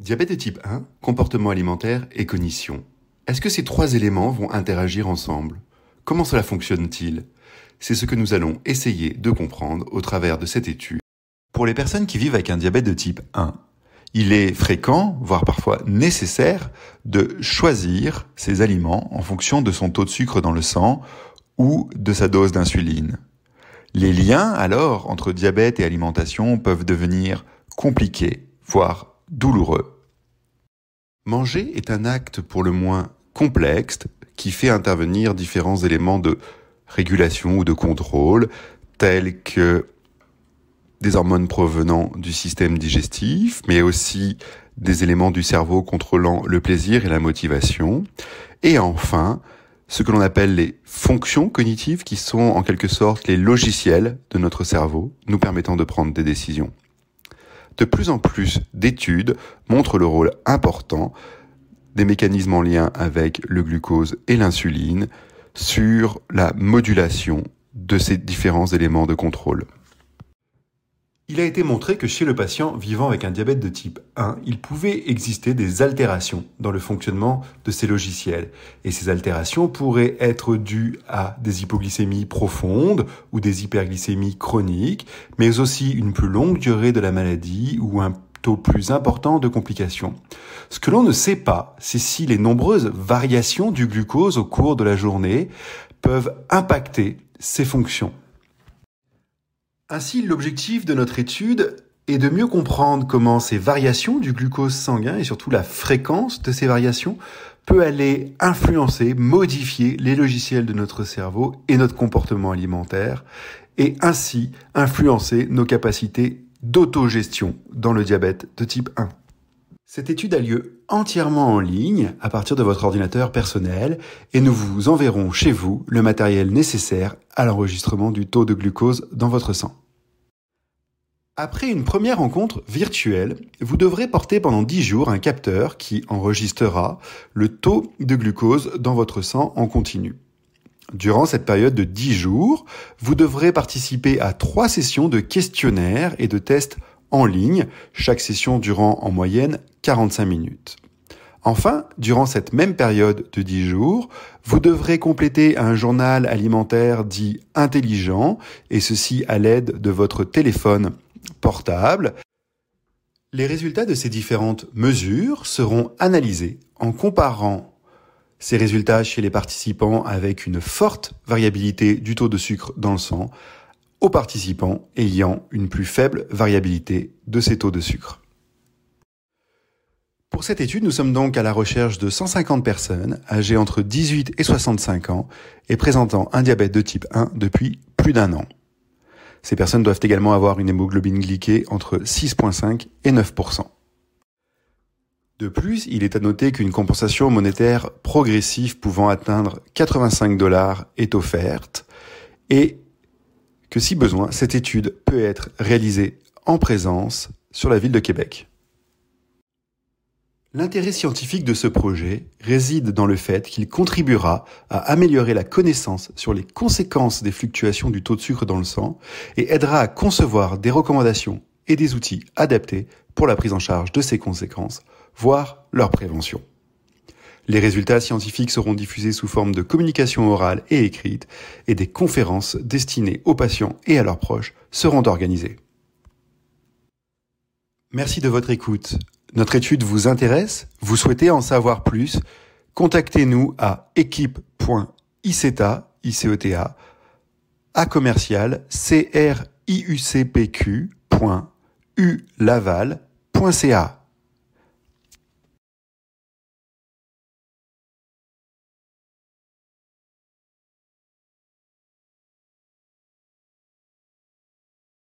Diabète de type 1, comportement alimentaire et cognition. Est-ce que ces trois éléments vont interagir ensemble? Comment cela fonctionne-t-il? C'est ce que nous allons essayer de comprendre au travers de cette étude. Pour les personnes qui vivent avec un diabète de type 1, il est fréquent, voire parfois nécessaire, de choisir ses aliments en fonction de son taux de sucre dans le sang ou de sa dose d'insuline. Les liens, alors, entre diabète et alimentation peuvent devenir compliqués, voire douloureux. Manger est un acte pour le moins complexe qui fait intervenir différents éléments de régulation ou de contrôle, tels que des hormones provenant du système digestif, mais aussi des éléments du cerveau contrôlant le plaisir et la motivation. Et enfin, ce que l'on appelle les fonctions cognitives, qui sont en quelque sorte les logiciels de notre cerveau, nous permettant de prendre des décisions. De plus en plus d'études montrent le rôle important des mécanismes en lien avec le glucose et l'insuline sur la modulation de ces différents éléments de contrôle. Il a été montré que chez le patient vivant avec un diabète de type 1, il pouvait exister des altérations dans le fonctionnement de ces logiciels. Et ces altérations pourraient être dues à des hypoglycémies profondes ou des hyperglycémies chroniques, mais aussi une plus longue durée de la maladie ou un taux plus important de complications. Ce que l'on ne sait pas, c'est si les nombreuses variations du glucose au cours de la journée peuvent impacter ces fonctions. Ainsi, l'objectif de notre étude est de mieux comprendre comment ces variations du glucose sanguin et surtout la fréquence de ces variations peut aller influencer, modifier les logiciels de notre cerveau et notre comportement alimentaire et ainsi influencer nos capacités d'autogestion dans le diabète de type 1. Cette étude a lieu entièrement en ligne à partir de votre ordinateur personnel et nous vous enverrons chez vous le matériel nécessaire à l'enregistrement du taux de glucose dans votre sang. Après une première rencontre virtuelle, vous devrez porter pendant 10 jours un capteur qui enregistrera le taux de glucose dans votre sang en continu. Durant cette période de 10 jours, vous devrez participer à 3 sessions de questionnaires et de tests en ligne, chaque session durant en moyenne 45 minutes. Enfin, durant cette même période de 10 jours, vous devrez compléter un journal alimentaire dit intelligent, et ceci à l'aide de votre téléphone portable. Les résultats de ces différentes mesures seront analysés en comparant ces résultats chez les participants avec une forte variabilité du taux de sucre dans le sang aux participants ayant une plus faible variabilité de ces taux de sucre. Pour cette étude, nous sommes donc à la recherche de 150 personnes âgées entre 18 et 65 ans et présentant un diabète de type 1 depuis plus d'1 an. Ces personnes doivent également avoir une hémoglobine glyquée entre 6,5 et 9%. De plus, il est à noter qu'une compensation monétaire progressive pouvant atteindre 85 $ est offerte et que si besoin, cette étude peut être réalisée en présence sur la ville de Québec. L'intérêt scientifique de ce projet réside dans le fait qu'il contribuera à améliorer la connaissance sur les conséquences des fluctuations du taux de sucre dans le sang et aidera à concevoir des recommandations et des outils adaptés pour la prise en charge de ces conséquences, voire leur prévention. Les résultats scientifiques seront diffusés sous forme de communication orale et écrite et des conférences destinées aux patients et à leurs proches seront organisées. Merci de votre écoute. Notre étude vous intéresse? Vous souhaitez en savoir plus? Contactez-nous à équipe.iceta@commercial.criucpq.ulaval.ca.